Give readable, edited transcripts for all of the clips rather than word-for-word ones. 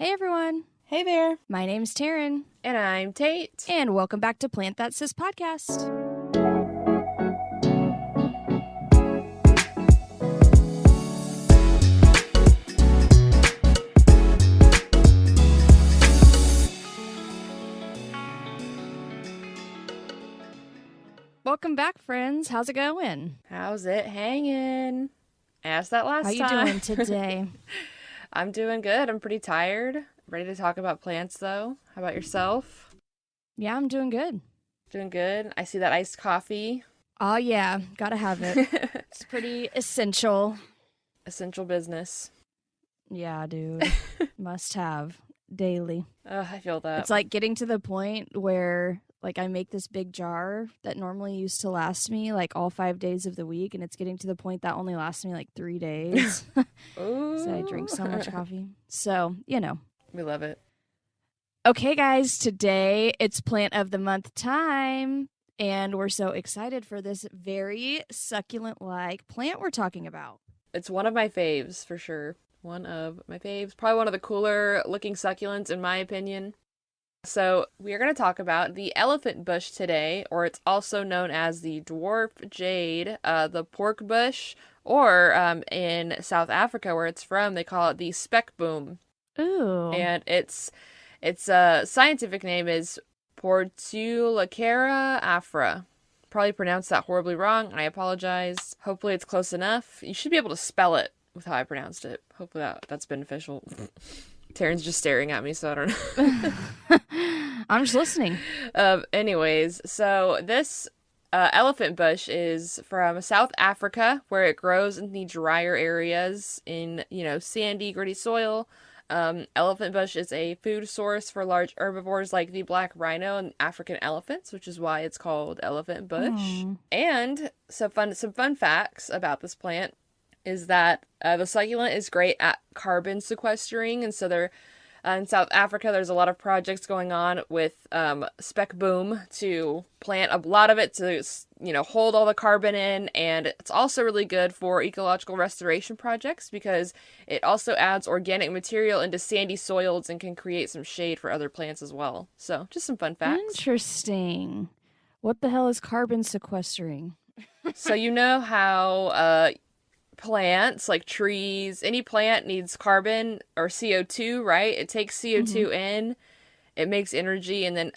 Hey everyone, Hey there. my name's Taryn, And I'm Tate. and welcome back to Plant That Sis podcast. Welcome back, friends. How's it going? How's it hanging? Asked that last How you time. doing today? I'm doing good. I'm pretty tired. Ready to talk about plants, though. How about yourself? Yeah, I'm doing good. Doing good. I see that iced coffee. Oh yeah, gotta have it. It's pretty essential. Essential business. Yeah, dude. Must have daily. I feel that. It's like getting to the point where I make this big jar that normally used to last me all 5 days of the week, and it's getting to the point that only lasts me 3 days. So I drink so much coffee. So, We love it. Okay, guys, today it's Plant of the Month time, and we're so excited for this very succulent-like plant we're talking about. It's one of my faves, for sure. One of my faves. Probably one of the cooler looking succulents, in my opinion. So we are going to talk about the elephant bush today, or it's also known as the dwarf jade, the pork bush, or in South Africa, where it's from, they call it the Spekboom. Ooh. And its scientific name is Portulacara afra. Probably pronounced that horribly wrong. I apologize. Hopefully it's close enough. You should be able to spell it with how I pronounced it. Hopefully that's beneficial. Taryn's just staring at me, so I don't know. I'm just listening. Anyways, so this elephant bush is from South Africa, where it grows in the drier areas in, sandy, gritty soil. Elephant bush is a food source for large herbivores like the black rhino and African elephants, which is why it's called elephant bush. And some fun facts about this plant is that the succulent is great at carbon sequestering, and so they're in South Africa, there's a lot of projects going on with Spekboom to plant a lot of it to, hold all the carbon in. And it's also really good for ecological restoration projects because it also adds organic material into sandy soils and can create some shade for other plants as well. So just some fun facts. Interesting. What the hell is carbon sequestering? So you know how plants, like trees, any plant needs carbon or CO2, right? It takes CO2 in, it makes energy, and then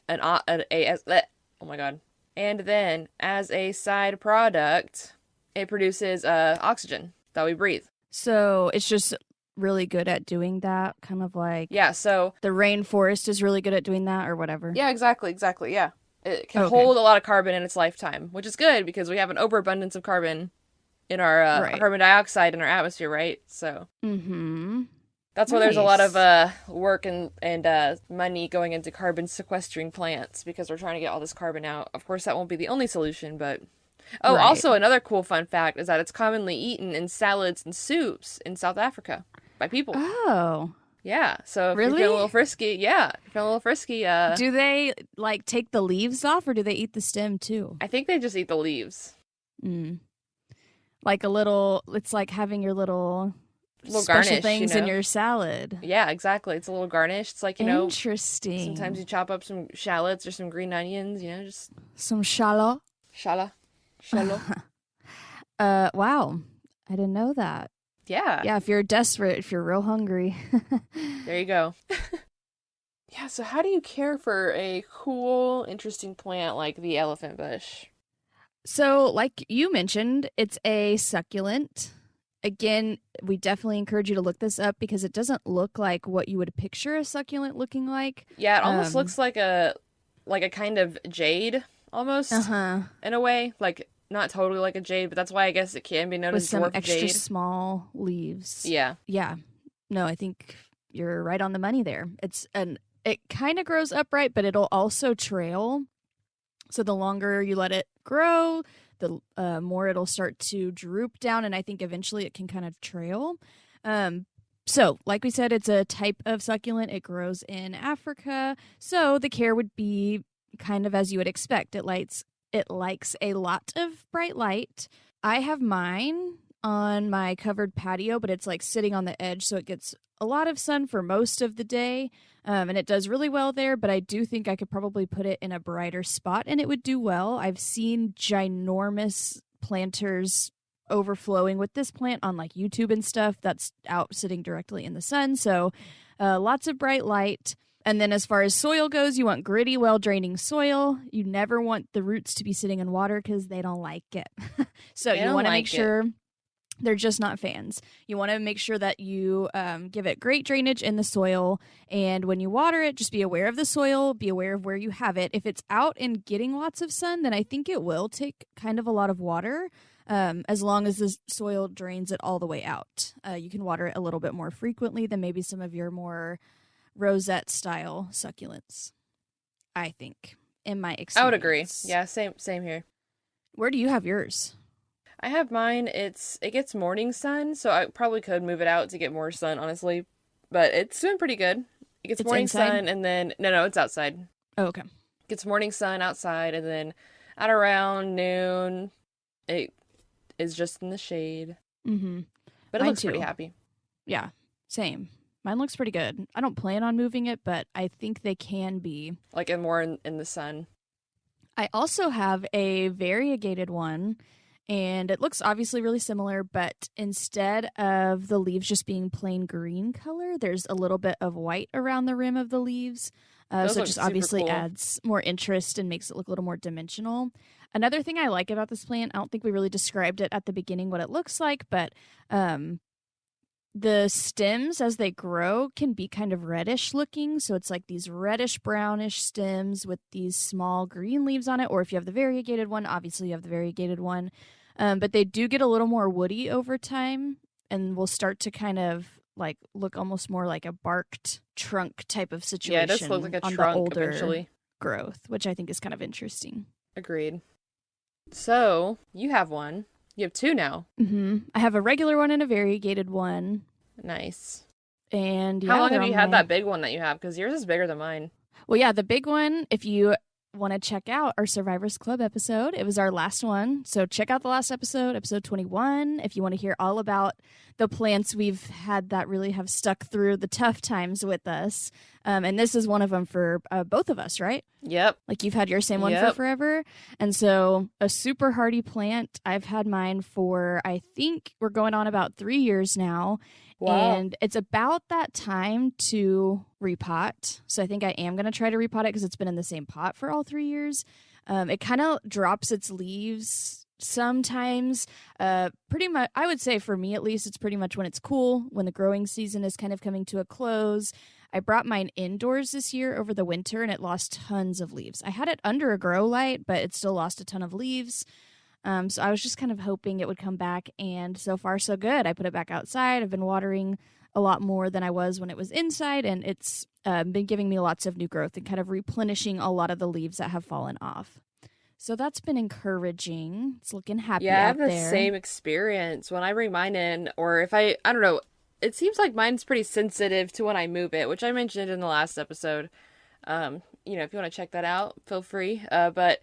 and then as a side product, it produces oxygen that we breathe. So it's just really good at doing that, kind of like so the rainforest is really good at doing that or whatever. Yeah, exactly, yeah. It can hold a lot of carbon in its lifetime, which is good because we have an overabundance of carbon in our carbon dioxide in our atmosphere, right? So that's why there's a lot of work and money going into carbon sequestering plants because we're trying to get all this carbon out. Of course, that won't be the only solution, but also another cool fun fact is that it's commonly eaten in salads and soups in South Africa by people. Oh. Yeah, so if really? you're feeling a little frisky, do they take the leaves off or do they eat the stem too? I think they just eat the leaves. It's like having your little special garnish, things in your salad. Yeah, exactly. It's a little garnish. It's like, interesting. Sometimes you chop up some shallots or some green onions, just some shallot. Shallot. Wow. I didn't know that. Yeah. Yeah, if you're desperate, if you're real hungry. There you go. Yeah, so how do you care for a cool, interesting plant like the elephant bush? So, like you mentioned, it's a succulent. Again, we definitely encourage you to look this up because it doesn't look like what you would picture a succulent looking like. Yeah, it almost looks like a kind of jade, almost, in a way. Like, not totally like a jade, but that's why I guess it can be known as dwarf jade. With some extra small leaves. Yeah. Yeah. No, I think you're right on the money there. It kind of grows upright, but it'll also trail. So the longer you let it grow, the more it'll start to droop down, and I think eventually it can kind of trail. So, like we said, it's a type of succulent. It grows in Africa, so the care would be kind of as you would expect. It likes a lot of bright light. I have mine on my covered patio, but it's like sitting on the edge, so it gets a lot of sun for most of the day. And it does really well there, but I do think I could probably put it in a brighter spot and it would do well. I've seen ginormous planters overflowing with this plant on like YouTube and stuff that's out sitting directly in the sun. So lots of bright light. And then as far as soil goes, you want gritty, well-draining soil. You never want the roots to be sitting in water because they don't like it. So you want to make sure they're just not fans. You want to make sure that you give it great drainage in the soil. And when you water it, just be aware of the soil, be aware of where you have it. If it's out and getting lots of sun, then I think it will take kind of a lot of water. As long as the soil drains it all the way out. You can water it a little bit more frequently than maybe some of your more rosette style succulents, I think, in my experience. I would agree. Yeah, same here. Where do you have yours? I have mine. It gets morning sun, so I probably could move it out to get more sun, honestly. But it's doing pretty good. It gets morning sun, and then no, it's outside. Oh, okay. It gets morning sun outside, and then at around noon, it is just in the shade. Mm-hmm. But it looks pretty happy. Yeah, same. Mine looks pretty good. I don't plan on moving it, but I think they can be. Like more in the sun. I also have a variegated one, and it looks obviously really similar, but instead of the leaves just being plain green color, there's a little bit of white around the rim of the leaves. So it just obviously adds more interest and makes it look a little more dimensional. Another thing I like about this plant, I don't think we really described it at the beginning what it looks like, but the stems as they grow can be kind of reddish looking. So it's like these reddish brownish stems with these small green leaves on it. Or if you have the variegated one, obviously you have the variegated one. But they do get a little more woody over time and will start to kind of like look almost more like a barked trunk type of situation. Yeah, it does look like a trunk eventually. Growth, which I think is kind of interesting. Agreed. So you have one. You have two now. Mm-hmm. I have a regular one and a variegated one. Nice. And how long have you had that big one that you have? Because yours is bigger than mine. Well, yeah, the big one, if you want to check out our Survivors Club episode, it was our last one. So check out the last episode, episode 21, if you want to hear all about the plants we've had that really have stuck through the tough times with us. And this is one of them for both of us, right? Yep. Like you've had your same one for forever. And so a super hardy plant. I've had mine for, I think we're going on about 3 years now. Wow. And it's about that time to repot. So I think I am going to try to repot it because it's been in the same pot for all 3 years. It kind of drops its leaves sometimes. Pretty much, I would say for me at least, it's pretty much when it's cool, when the growing season is kind of coming to a close. I brought mine indoors this year over the winter and it lost tons of leaves. I had it under a grow light, but it still lost a ton of leaves. So I was just kind of hoping it would come back, and so far so good. I put it back outside. I've been watering a lot more than I was when it was inside, and it's been giving me lots of new growth and kind of replenishing a lot of the leaves that have fallen off. So that's been encouraging. It's looking happy out there. Yeah, I have the same experience. When I bring mine in, or if I don't know, it seems like mine's pretty sensitive to when I move it, which I mentioned in the last episode. If you want to check that out, feel free. But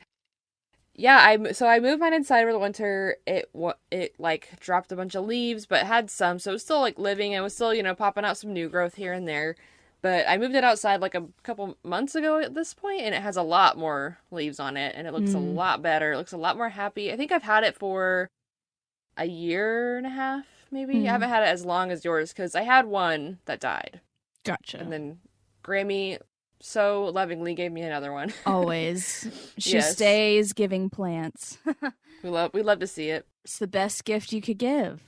yeah, I moved mine inside over the winter. It like dropped a bunch of leaves, but had some, so it was still like living and was still popping out some new growth here and there. But I moved it outside like a couple months ago at this point, and it has a lot more leaves on it, and it looks a lot better. It looks a lot more happy. I think I've had it for a year and a half, maybe. I haven't had it as long as yours because I had one that died. Gotcha. And then Grammy so lovingly gave me another one. Always. She stays giving plants. we love to see it. It's the best gift you could give.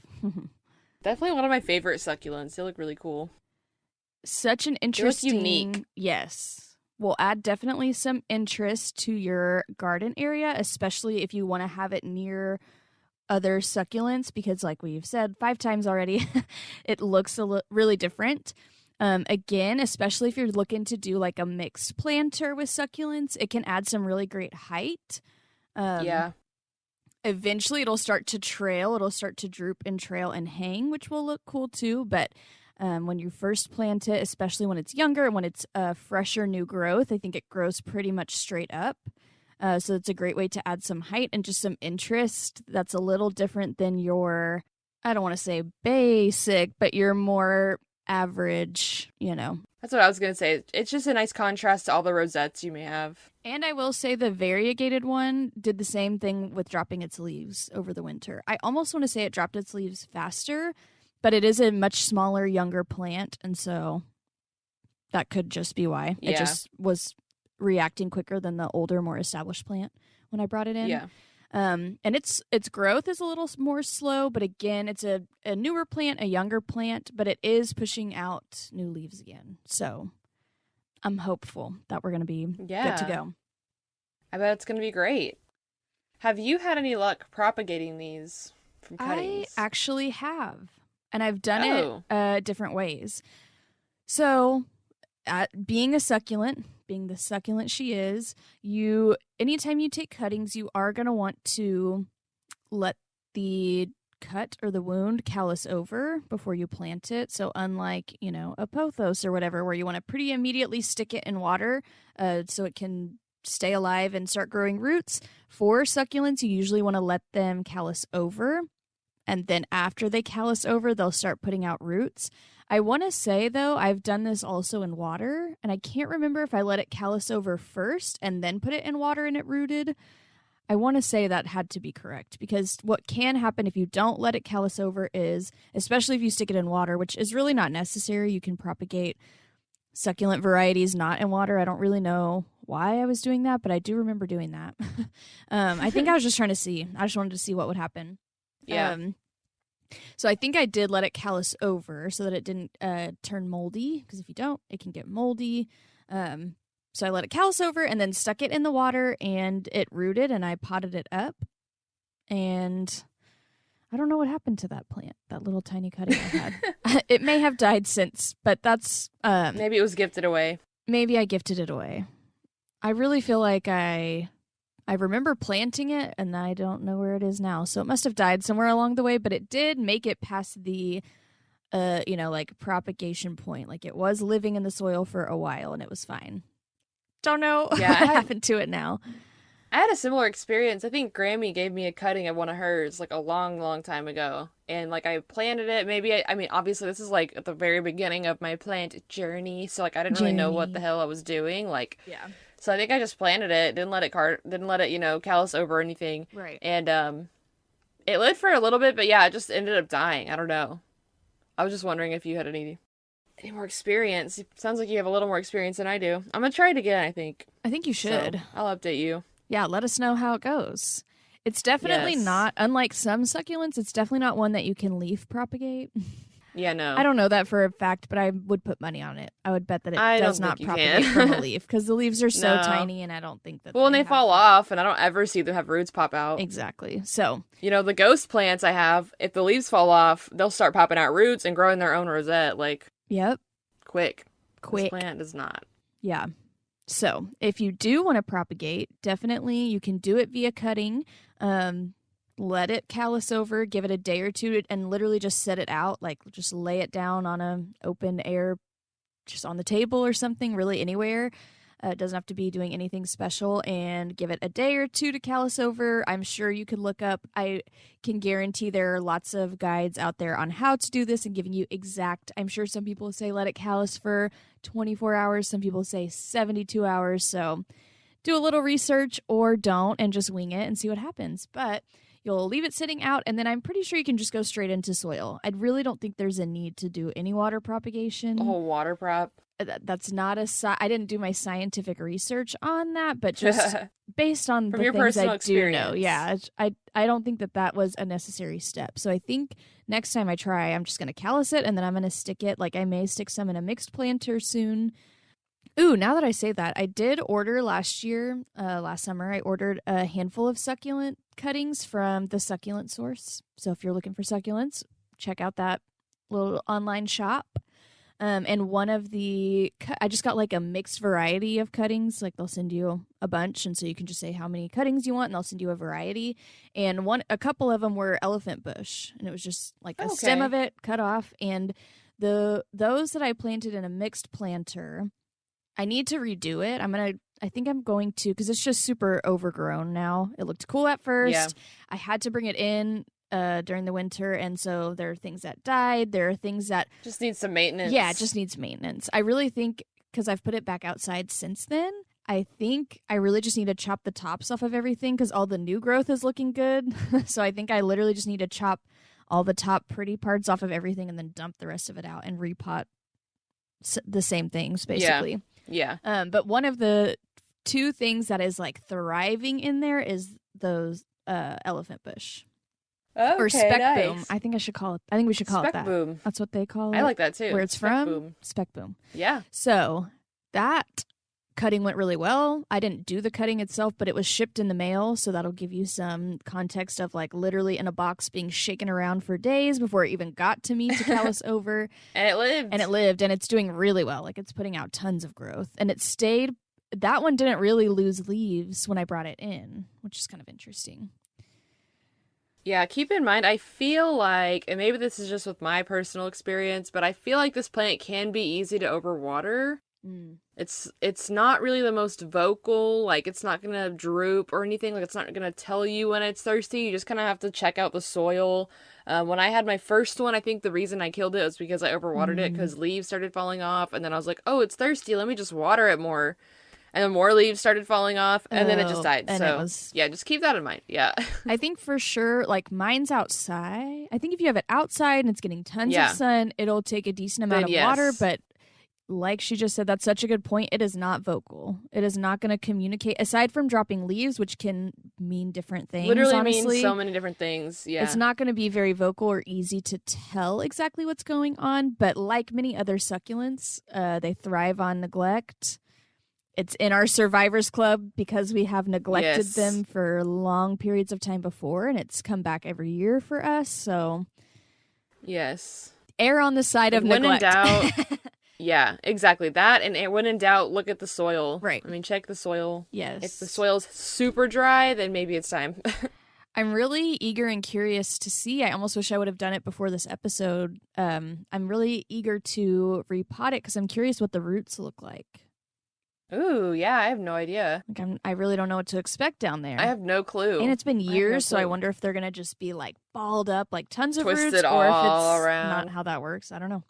Definitely one of my favorite succulents. They look really cool. Such an interesting... They look unique. Yes. Will add definitely some interest to your garden area, especially if you want to have it near other succulents, because like we've said 5 times already, it looks really different. Again, especially if you're looking to do like a mixed planter with succulents, it can add some really great height. Eventually it'll start to trail. It'll start to droop and trail and hang, which will look cool too. But when you first plant it, especially when it's younger and when it's fresher new growth, I think it grows pretty much straight up. So it's a great way to add some height and just some interest that's a little different than your I don't want to say basic, but your more average, That's what I was going to say. It's just a nice contrast to all the rosettes you may have. And I will say the variegated one did the same thing with dropping its leaves over the winter. I almost want to say it dropped its leaves faster, but it is a much smaller, younger plant, and so that could just be why. Yeah. It just was reacting quicker than the older, more established plant when I brought it in. Yeah. And its growth is a little more slow, but again, it's a newer plant, a younger plant, but it is pushing out new leaves again. So I'm hopeful that we're going to be good to go. I bet it's going to be great. Have you had any luck propagating these from cuttings? I actually have, and I've done it different ways. So, being the succulent she is, anytime you take cuttings, you are going to want to let the cut or the wound callus over before you plant it. So unlike, a pothos or whatever, where you want to pretty immediately stick it in water so it can stay alive and start growing roots, for succulents, you usually want to let them callus over. And then after they callus over, they'll start putting out roots. I want to say, though, I've done this also in water, and I can't remember if I let it callus over first and then put it in water and it rooted. I want to say that had to be correct, because what can happen if you don't let it callus over is, especially if you stick it in water, which is really not necessary, you can propagate succulent varieties not in water. I don't really know why I was doing that, but I do remember doing that. I think I was just trying to see. I just wanted to see what would happen. Yeah. So I think I did let it callus over so that it didn't turn moldy, because if you don't, it can get moldy. So I let it callus over and then stuck it in the water, and it rooted, and I potted it up. And I don't know what happened to that plant, that little tiny cutting I had. It may have died since, but that's... maybe it was gifted away. Maybe I gifted it away. I really feel like I remember planting it, and I don't know where it is now. So it must have died somewhere along the way, but it did make it past the, propagation point. Like, it was living in the soil for a while, and it was fine. Don't know what happened to it now. I had a similar experience. I think Grammy gave me a cutting of one of hers, like, a long, long time ago. And, like, I planted it. Obviously, this is, like, at the very beginning of my plant journey. So, like, I didn't really know what the hell I was doing. Like, yeah. So I think I just planted it, didn't let it callus over or anything. Right. And it lived for a little bit, but yeah, it just ended up dying. I don't know. I was just wondering if you had any more experience. It sounds like you have a little more experience than I do. I'm gonna try it again, I think. I think you should. So I'll update you. Yeah, let us know how it goes. It's definitely not, unlike some succulents, it's definitely not one that you can leaf propagate. Yeah, no. I don't know that for a fact, but I would put money on it. I would bet that it does not propagate from a leaf, because the leaves are so tiny, and I don't think that. Well, and they fall off, and I don't ever see them have roots pop out. Exactly. So, the ghost plants I have, if the leaves fall off, they'll start popping out roots and growing their own rosette. Like, yep. Quick. This plant does not. Yeah. So, if you do want to propagate, definitely you can do it via cutting. Let it callus over, give it a day or two, and literally just set it out. Like, just lay it down on an open air, just on the table or something, really anywhere. It doesn't have to be doing anything special, and give it a day or two to callus over. I'm sure you could look up. I can guarantee there are lots of guides out there on how to do this and giving you exact. I'm sure some people say let it callus for 24 hours. Some people say 72 hours. So do a little research or don't and just wing it and see what happens. But you'll leave it sitting out, and then I'm pretty sure you can just go straight into soil. I really don't think there's a need to do any water propagation. The whole water prop. That's not I didn't do my scientific research on that, but just based on From the your things personal I do experience. know. Yeah, I don't think that was a necessary step. So I think next time I try, I'm just going to callus it, and then I'm going to stick it. Like, I may stick some in a mixed planter soon. Ooh, now that I say that, I did order last summer, I ordered a handful of succulent cuttings from the Succulent Source. So if you're looking for succulents, check out that little online shop. And one of I just got like a mixed variety of cuttings. Like, they'll send you a bunch, and so you can just say how many cuttings you want, and they'll send you a variety. And a couple of them were elephant bush, and it was just like a stem of it cut off. And those that I planted in a mixed planter, I need to redo it. I think I'm going to, because it's just super overgrown now. It looked cool at first. Yeah. I had to bring it in during the winter, and so there are things that died. There are things that just need some maintenance. Yeah, it just needs maintenance. I really think, because I've put it back outside since then, I think I really just need to chop the tops off of everything because all the new growth is looking good. So I think I literally just need to chop all the top pretty parts off of everything and then dump the rest of it out and repot the same things, basically. Yeah. But one of the two things that is like thriving in there is those elephant bush. Okay, or Spekboom. nice. I think we should call it that. Spekboom. That's what they call it. I like that too. Where it's from? Spekboom. Spekboom. Yeah. So that cutting went really well. I didn't do the cutting itself, but it was shipped in the mail, so that'll give you some context of like literally in a box being shaken around for days before it even got to me to callus over. And it lived. And it's doing really well. Like it's putting out tons of growth. And it stayed. That one didn't really lose leaves when I brought it in, which is kind of interesting. Yeah, keep in mind, I feel like, and maybe this is just with my personal experience, but I feel like this plant can be easy to overwater. It's not really the most vocal, like it's not gonna droop or anything, like it's not gonna tell you when it's thirsty. You just kind of have to check out the soil. When I had my first one, I think the reason I killed it was because I overwatered it because leaves started falling off, and then I was like, oh, it's thirsty, let me just water it more. And then more leaves started falling off, and then it just died. So, yeah, just keep that in mind. Yeah. I think for sure, like, mine's outside. I think if you have it outside and it's getting tons of sun, it'll take a decent amount of water. But like she just said, that's such a good point. It is not vocal. It is not going to communicate. Aside from dropping leaves, which can mean different things, literally honestly, means so many different things. Yeah. It's not going to be very vocal or easy to tell exactly what's going on. But like many other succulents, they thrive on neglect. It's in our survivors club because we have neglected them for long periods of time before, and it's come back every year for us. So, yes, err on the side of neglect. When in doubt, yeah, exactly that. And when in doubt, look at the soil. Right. I mean, check the soil. Yes. If the soil's super dry, then maybe it's time. I'm really eager and curious to see. I almost wish I would have done it before this episode. I'm really eager to repot it because I'm curious what the roots look like. Ooh, yeah, I have no idea. Like I really don't know what to expect down there. I have no clue. And it's been years, so I wonder if they're going to just be like balled up, like tons of Twisted roots, or if all it's around. not how that works. I don't know.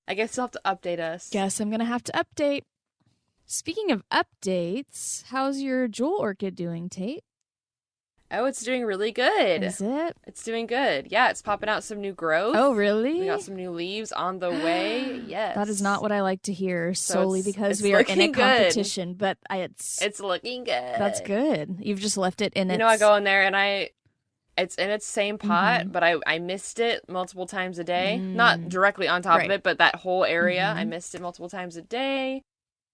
I guess you'll have to update us. Guess I'm going to have to update. Speaking of updates, how's your jewel orchid doing, Tate? Oh, it's doing really good. Is it? It's doing good. Yeah, it's popping out some new growth. Oh, really? We got some new leaves on the way. Yes. That is not what I like to hear, solely because it's we are in a looking competition, but it's looking good. That's good. You've just left it in its... I go in there and it's in its same pot, but I mist it multiple times a day. Not directly on top of it, but that whole area, I mist it multiple times a day.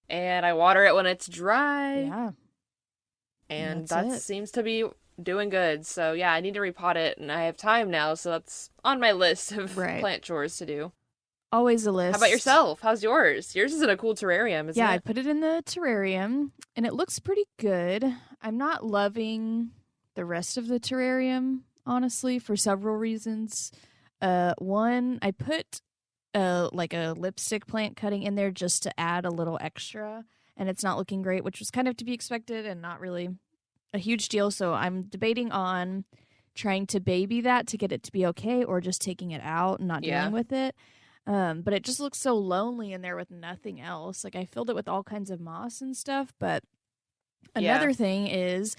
And I water it when it's dry. Yeah. And that seems to be doing good. So yeah, I need to repot it, and I have time now, so that's on my list of plant chores to do. Always a list. How about yourself? How's yours? Yours is in a cool terrarium, isn't it? Yeah, I put it in the terrarium, and it looks pretty good. I'm not loving the rest of the terrarium, honestly, for several reasons. One, I put like a lipstick plant cutting in there just to add a little extra, and it's not looking great, which was kind of to be expected and not really a huge deal. So I'm debating on trying to baby that to get it to be okay, or just taking it out and not dealing with it. But it just looks so lonely in there with nothing else. Like I filled it with all kinds of moss and stuff. But another thing is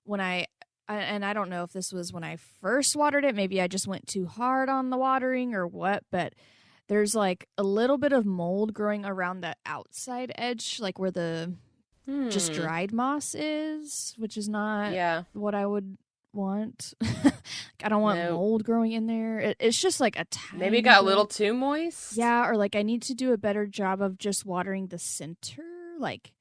when and I don't know if this was when I first watered it, maybe I just went too hard on the watering or what, but there's like a little bit of mold growing around the outside edge, like where the just dried moss is, which is not what I would want. I don't want mold growing in there. It's just like a tiny maybe it got a little too moist. Yeah, or like I need to do a better job of just watering the center, like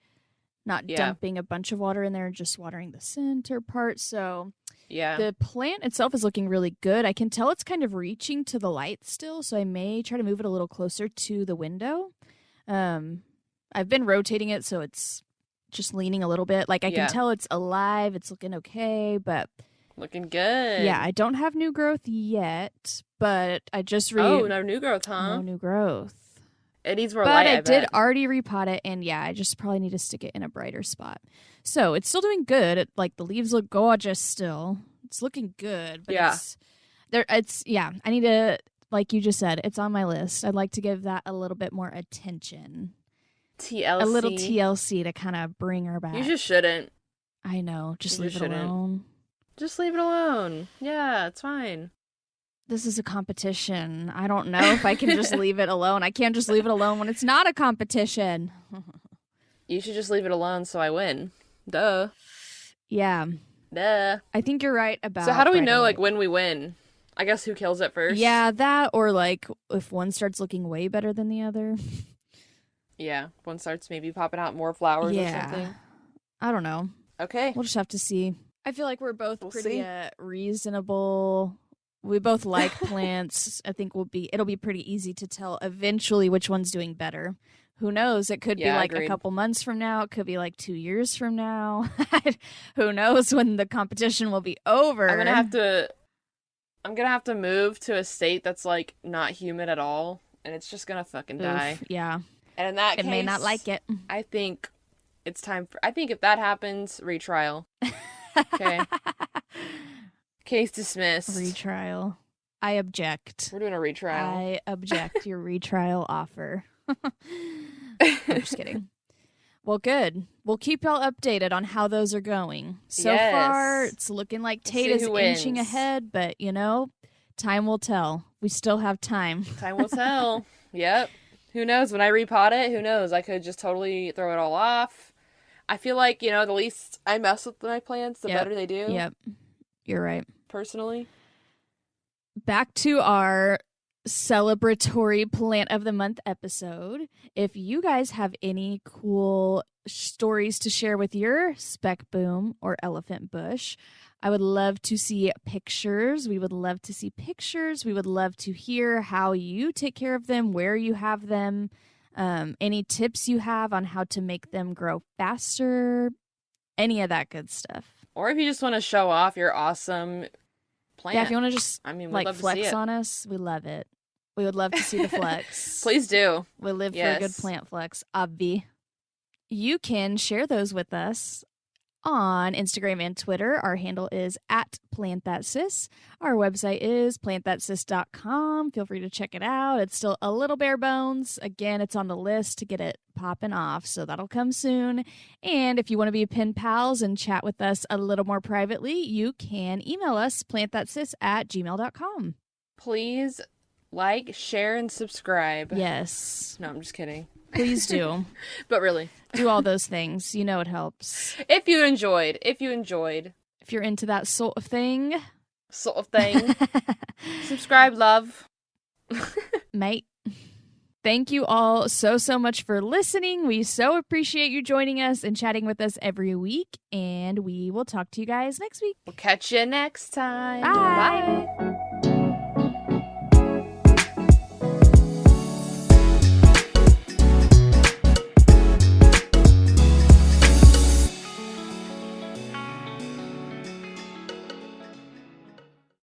not dumping a bunch of water in there and just watering the center part. So the plant itself is looking really good. I can tell it's kind of reaching to the light still, so I may try to move it a little closer to the window. I've been rotating it, so it's just leaning a little bit. Like I can tell it's alive. It's looking okay, but looking good. Yeah, I don't have new growth yet, but I just no new growth, huh? No new growth. It needs more light. But I did already repot it, and I just probably need to stick it in a brighter spot. So it's still doing good. Like the leaves look gorgeous still. It's looking good, but Yeah. I need to, like you just said, it's on my list. I'd like to give that a little bit more attention. TLC. A little TLC to kind of bring her back. You just shouldn't. I know. Just You leave just it shouldn't. alone. Just leave it alone. Yeah, it's fine. This is a competition. I don't know if I can just leave it alone. I can't just leave it alone when it's not a competition. You should just leave it alone so I win. Duh. Yeah. Duh. I think you're right about. So how do we right know, away. like, when we win? I guess who kills it first? Yeah, that, or like if one starts looking way better than the other. Yeah, one starts maybe popping out more flowers or something. I don't know. Okay. We'll just have to see. I feel like we're both We'll pretty see. Reasonable. We both like plants. I think it'll be pretty easy to tell eventually which one's doing better. Who knows? It could be like agreed. a couple months from now. It could be like 2 years from now. Who knows when the competition will be over? I'm gonna have to move to a state that's like not humid at all, and it's just gonna fucking die. Oof, yeah. And in that It case, may not like it. I think it's time for. I think if that happens, retrial. Okay. Case dismissed. Retrial. I object. We're doing a retrial. I object your retrial offer. I'm just kidding. Well, good. We'll keep y'all updated on how those are going. So Yes. far, it's looking like We'll Tate see is who inching wins. ahead, but time will tell. We still have time. Time will tell. Yep. Who knows? When I repot it, who knows? I could just totally throw it all off. I feel like, the least I mess with my plants, the Yep. better they do. Yep. You're right. Personally. Back to our celebratory plant of the month episode. If you guys have any cool stories to share with your Spekboom or elephant bush, I would love to see pictures. We would love to see pictures. We would love to hear how you take care of them, where you have them, any tips you have on how to make them grow faster, any of that good stuff. Or if you just want to show off your awesome plant. Yeah, if you want to just we'd like love to see flex it. on us, we love it. We would love to see the flex. Please do. We live for a good Yes. plant flex, obvi. You can share those with us on Instagram and Twitter. Our handle is @plantthatsis. Our website is plantthatsis.com. Feel free to check it out. It's still a little bare bones. Again, it's on the list to get it popping off, so that'll come soon. And if you want to be pen pals and chat with us a little more privately, you can email us plantthatsis@gmail.com. Please like, share, and subscribe. Yes. No, I'm just kidding. Please do. But really. Do all those things. You know it helps. If you enjoyed. If you're into that sort of thing. Sort of thing. Subscribe, love. Mate. Thank you all so much for listening. We so appreciate you joining us and chatting with us every week. And we will talk to you guys next week. We'll catch you next time. Bye. Bye.